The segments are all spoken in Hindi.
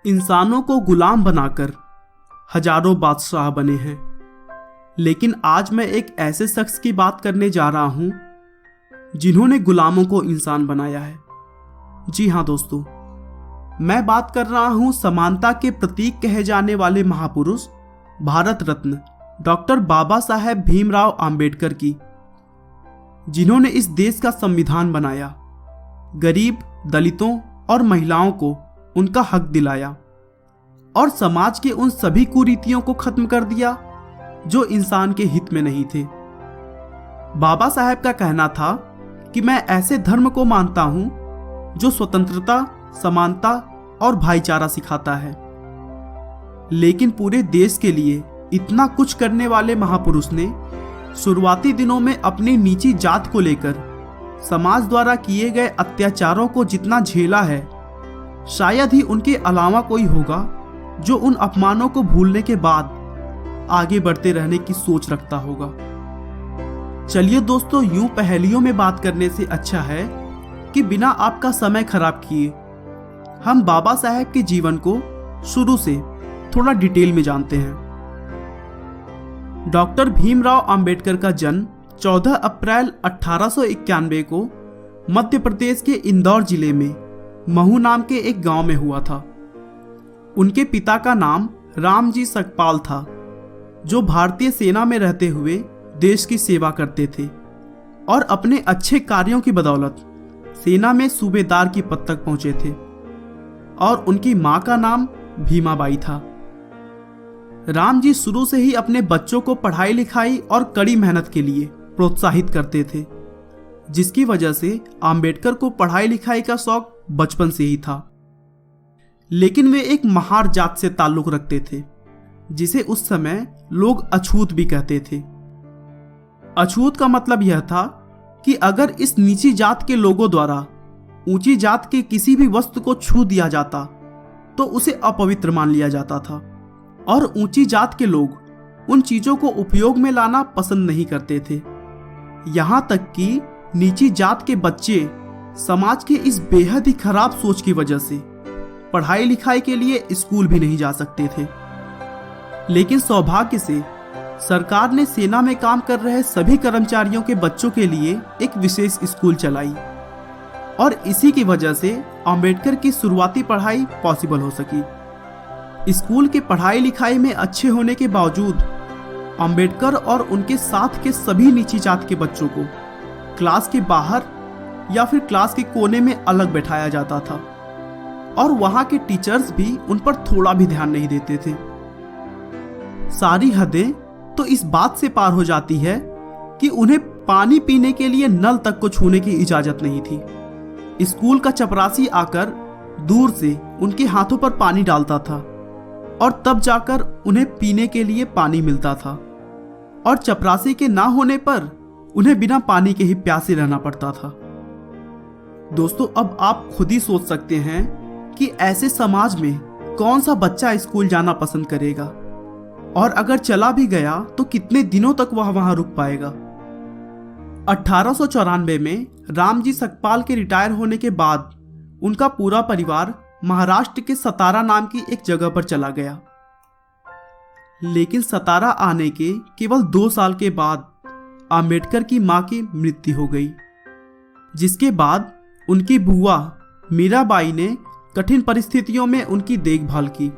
इंसानों को गुलाम बनाकर हजारों बादशाह बने हैं, लेकिन आज मैं एक ऐसे शख्स की बात करने जा रहा हूं जिन्होंने गुलामों को इंसान बनाया है। जी हां दोस्तों, मैं बात कर रहा हूं समानता के प्रतीक कहे जाने वाले महापुरुष भारत रत्न डॉक्टर बाबा साहेब भीमराव अंबेडकर की, जिन्होंने इस देश का संविधान बनाया, गरीब, दलितों और महिलाओं को उनका हक दिलाया और समाज के उन सभी कुरीतियों को खत्म कर दिया जो इंसान के हित में नहीं थे। बाबा साहेब का कहना था कि मैं ऐसे धर्म को मानता हूं जो स्वतंत्रता, समानता और भाईचारा सिखाता है। लेकिन पूरे देश के लिए इतना कुछ करने वाले महापुरुष ने शुरुआती दिनों में अपनी नीची जात को लेकर समाज द्वारा किए गए अत्याचारों को जितना झेला है, शायद ही उनके अलावा कोई होगा जो उन अपमानों को भूलने के बाद आगे बढ़ते रहने की सोच रखता होगा। चलिए दोस्तों, यूं पहेलियों में बात करने से अच्छा है कि बिना आपका समय खराब किए हम बाबा साहेब के जीवन को शुरू से थोड़ा डिटेल में जानते हैं। डॉक्टर भीमराव अंबेडकर का जन्म 14 अप्रैल 1891 को मध्य प्रदेश के इंदौर जिले में महू नाम के एक गांव में हुआ था। उनके पिता का नाम रामजी सकपाल था, जो भारतीय सेना में रहते हुए देश की सेवा करते थे और अपने अच्छे कार्यों की बदौलत सेना में सूबेदार की पद तक पहुंचे थे। और उनकी मां का नाम भीमाबाई था। राम जी शुरू से ही अपने बच्चों को पढ़ाई लिखाई और कड़ी मेहनत के लिए प्रोत्साहित करते थे, जिसकी वजह से अंबेडकर को पढ़ाई लिखाई का शौक बचपन से ही था। लेकिन वे एक महार जात से ताल्लुक रखते थे, जिसे उस समय लोग अछूत भी कहते थे। अछूत का मतलब यह था कि अगर इस नीची जात के लोगों द्वारा ऊंची जात के किसी भी वस्तु को छू दिया जाता तो उसे अपवित्र मान लिया जाता था, और ऊंची जात के लोग उन चीजों को उपयोग में लाना पसंद नहीं करते थे। यहां तक कि नीची जात के बच्चे समाज की इस बेहद ही खराब सोच की वजह से पढ़ाई लिखाई के लिए स्कूल भी नहीं जा सकते थे। लेकिन सौभाग्य से सरकार ने सेना में काम कर रहे सभी कर्मचारियों के बच्चों के लिए एक विशेष स्कूल चलाई, और इसी की वजह से अंबेडकर की शुरुआती पढ़ाई पॉसिबल हो सकी। स्कूल के पढ़ाई लिखाई में अच्छे होने के बावजूद अंबेडकर और उनके साथ के सभी नीची जात के बच्चों को क्लास के बाहर या फिर क्लास के कोने में अलग बैठाया जाता था, और वहां के टीचर्स भी उन पर थोड़ा भी ध्यान नहीं देते थे। सारी हदें तो इस बात से पार हो जाती है कि उन्हें पानी पीने के लिए नल तक को छूने की इजाजत नहीं थी। स्कूल का चपरासी आकर दूर से उनके हाथों पर पानी डालता था, और तब जाकर उन्हें पीने के लिए पानी मिलता था, और चपरासी के ना होने पर उन्हें बिना पानी के ही प्यासे रहना पड़ता था। दोस्तों, अब आप खुद ही सोच सकते हैं कि ऐसे समाज में कौन सा बच्चा स्कूल जाना पसंद करेगा, और अगर चला भी गया तो कितने दिनों तक वह वहां रुक पाएगा। 1894 में रामजी सकपाल के रिटायर होने के बाद उनका पूरा परिवार महाराष्ट्र के सतारा नाम की एक जगह पर चला गया। लेकिन सतारा आने के केवल 2 साल के बाद अंबेडकर की मां की मृत्यु हो गई, जिसके बाद उनकी बुआ मीराबाई ने कठिन परिस्थितियों में उनकी देखभाल की।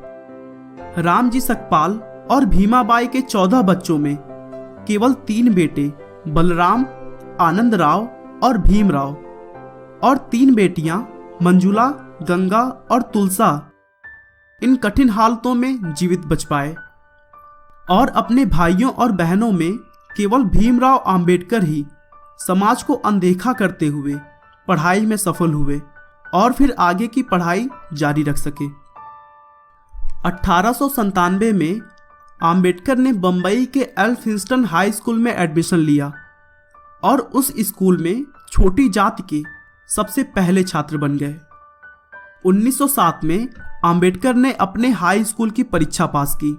रामजी सकपाल और भीमाबाई के 14 बच्चों में केवल 3 बेटे बलराम, आनंदराव और भीमराव, और 3 बेटियां मंजुला, गंगा और तुलसा इन कठिन हालतों में जीवित बच पाए। और अपने भाइयों और बहनों में केवल भीमराव अंबेडकर ही समाज को अनदेखा करते हुए पढ़ाई में सफल हुए और फिर आगे की पढ़ाई जारी रख सके। 1897 में अंबेडकर ने बंबई के एल्फिंस्टन हाई स्कूल में एडमिशन लिया, और उस स्कूल में छोटी जात के सबसे पहले छात्र बन गए। 1907 में अंबेडकर ने अपने हाई स्कूल की परीक्षा पास की,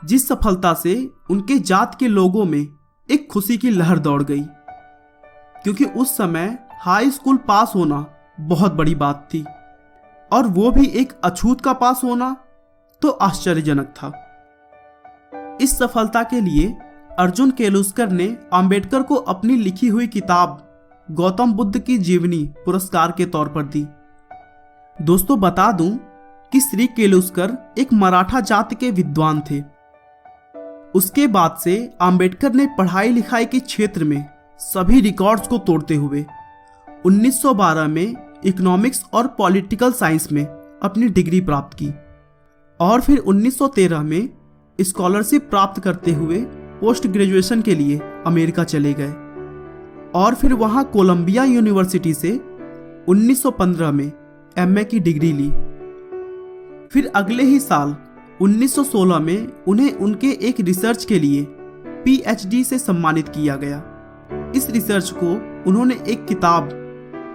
जिस सफलता से उनके जात के लोगों में एक खुशी की लहर दौड़ गई, क्योंकि उस समय हाई स्कूल पास होना बहुत बड़ी बात थी। और वो भी एक अछूत का पास होना तो आश्चर्यजनक था। इस सफलता के लिए अर्जुन केलुस्कर ने अंबेडकर को अपनी लिखी हुई किताब गौतम बुद्ध की जीवनी पुरस्कार के तौर पर दी। दोस्तों, बता दूं कि श्री केलुस्कर एक मराठा जाति के विद्वान थे। उसके बाद से अंबेडकर ने पढ़ाई लिखाई के क्षेत्र में सभी रिकॉर्ड्स को तोड़ते हुए 1912 में इकोनॉमिक्स और पॉलिटिकल साइंस में अपनी डिग्री प्राप्त की और फिर 1913 में स्कॉलरशिप प्राप्त करते हुए पोस्ट ग्रेजुएशन के लिए अमेरिका चले गए और फिर वहां कोलंबिया यूनिवर्सिटी से 1915 में एमए की डिग्री ली। फिर अगले ही साल 1916 में उन्हें उनके एक रिसर्च के लिए पीएचडी से सम्मानित किया गया। इस रिसर्च को उन्होंने एक किताब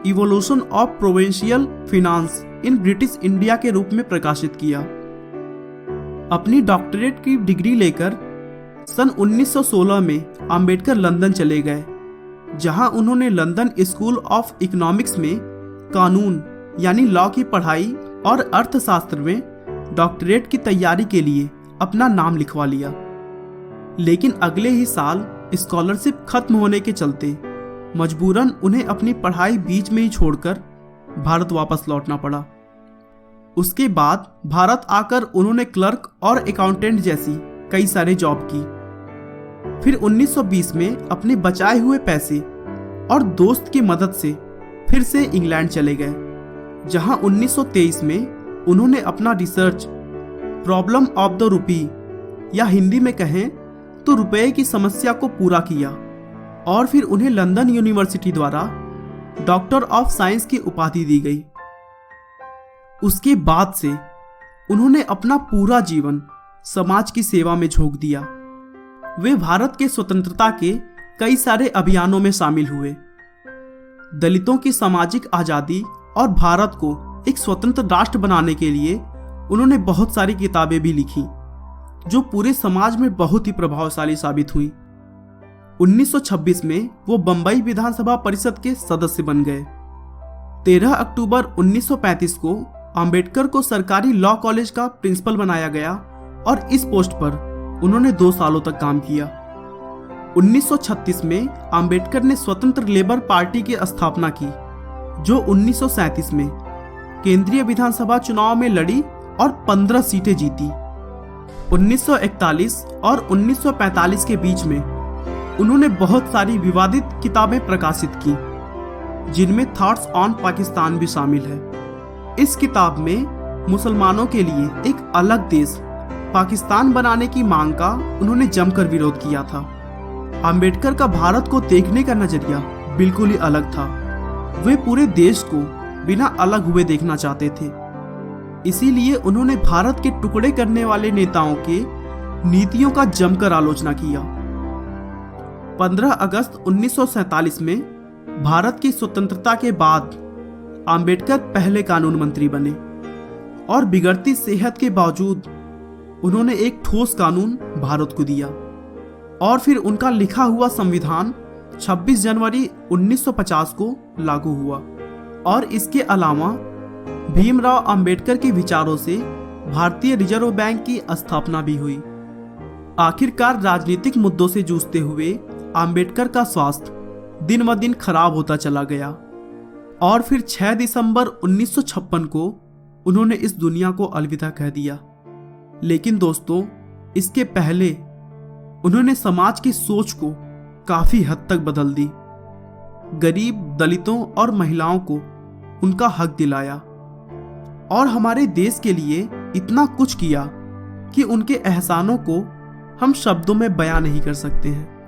evolution of provincial finance in British India के रूप में प्रकाशित किया। अपनी डॉक्टरेट की डिग्री लेकर सन 1916 में अंबेडकर लंदन चले गए, जहां उन्होंने लंदन स्कूल ऑफ इकोनॉमिक्स में कानून यानी लॉ की पढ़ाई और अर्थशास्त्र में डॉक्टरेट की तैयारी के लिए अपना नाम लिखवा लिया। लेकिन अगले ही साल स्कॉलरशिप खत्म होने के चलते मजबूरन उन्हें अपनी पढ़ाई बीच में ही छोड़कर भारत वापस लौटना पड़ा। उसके बाद भारत आकर उन्होंने क्लर्क और अकाउंटेंट जैसी कई सारे जॉब की। फिर 1920 में अपने बचाए हुए पैसे और दोस्त की मदद से फिर से इंग्लैंड चले गए, जहां 1923 में उन्होंने अपना research problem of the rupee या हिंदी में कहें तो रुपए की समस्या को पूरा किया और फिर उन्हें लंदन यूनिवर्सिटी द्वारा डॉक्टर ऑफ साइंस की उपाधि दी गई। उसके बाद से उन्होंने अपना पूरा जीवन समाज की सेवा में झोंक दिया। वे भारत के स्वतंत्रता के कई सारे अभियानों में शामिल हुए। दलितों की सामाजिक आजादी और भारत को एक स्वतंत्र राष्ट्र बनाने के लिए उन्होंने बहुत सारी किताबें भी लिखी, जो पूरे समाज में बहुत ही प्रभावशाली साबित हुई। 1926 में वो बंबई विधानसभा परिषद के सदस्य बन गए। 13 अक्टूबर 1935 को अंबेडकर को सरकारी लॉ कॉलेज का प्रिंसिपल बनाया गया और इस पोस्ट पर उन्होंने 2 सालों तक काम किया। 1936 में अंबेडकर ने स्वतंत्र लेबर पार्टी की स्थापना की, जो 1937 में केंद्रीय विधानसभा चुनाव में लड़ी और 15 सीटें जीती। 1941 और 1945 के बीच में उन्होंने बहुत सारी विवादित किताबें प्रकाशित की, जिनमें थॉट्स ऑन पाकिस्तान भी शामिल है। इस किताब में मुसलमानों के लिए एक अलग देश पाकिस्तान बनाने की मांग का उन्होंने जमकर विरोध किया था। अंबेडकर का भारत को देखने का नजरिया बिल्कुल ही अलग था। वे पूरे देश को बिना अलग हुए देखना चाहते थे। इसीलिए उन्होंने भारत के टुकड़े करने वाले नेताओं के नीतियों का जमकर आलोचना किया। 15 अगस्त 1947 में भारत की स्वतंत्रता के बाद अंबेडकर पहले कानून मंत्री बने और बिगड़ती सेहत के बावजूद उन्होंने एक ठोस कानून भारत को दिया और फिर उनका लिखा हुआ संविधान 26 जनवरी 1950 को लागू हुआ। और इसके अलावा भीमराव अंबेडकर के विचारों से भारतीय रिजर्व बैंक की स्थापना भी हुई। आखिरकार राजनीतिक मुद्दों से जूझते हुए अंबेडकर का स्वास्थ्य दिन ब दिन खराब होता चला गया और फिर 6 दिसंबर 1956 को उन्होंने इस दुनिया को अलविदा कह दिया। लेकिन दोस्तों, इसके पहले उन्होंने समाज की सोच को काफी हद तक बदल दी। गरीब, दलितों और महिलाओं को उनका हक दिलाया और हमारे देश के लिए इतना कुछ किया कि उनके एहसानों को हम शब्दों में बयां नहीं कर सकते हैं।